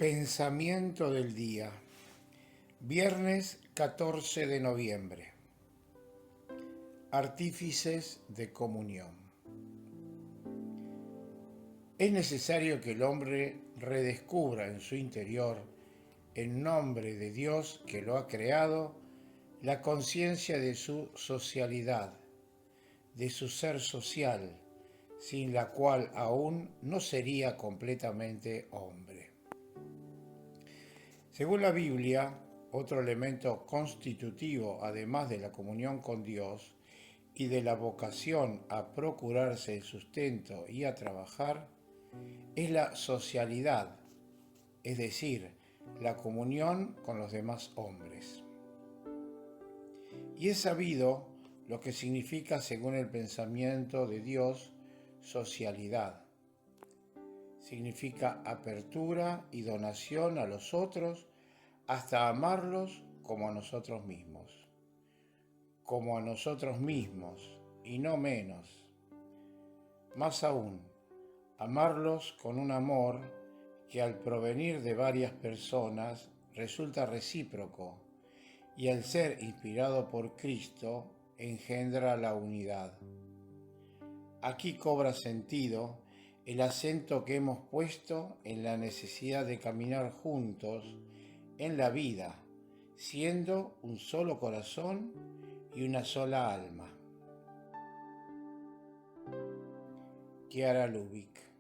Pensamiento del día, viernes 14 de noviembre. Artífices de comunión. Es necesario que el hombre redescubra en su interior, en nombre de Dios que lo ha creado, la conciencia de su socialidad, de su ser social, sin la cual aún no sería completamente hombre. Según la Biblia, otro elemento constitutivo, además de la comunión con Dios y de la vocación a procurarse el sustento y a trabajar, es la socialidad, es decir, la comunión con los demás hombres. Y es sabido lo que significa, según el pensamiento de Dios, socialidad. Significa apertura y donación a los otros hasta amarlos como a nosotros mismos. Como a nosotros mismos y no menos. Más aún, amarlos con un amor que al provenir de varias personas resulta recíproco y al ser inspirado por Cristo engendra la unidad. Aquí cobra sentido el acento que hemos puesto en la necesidad de caminar juntos en la vida, siendo un solo corazón y una sola alma. Chiara Lubich.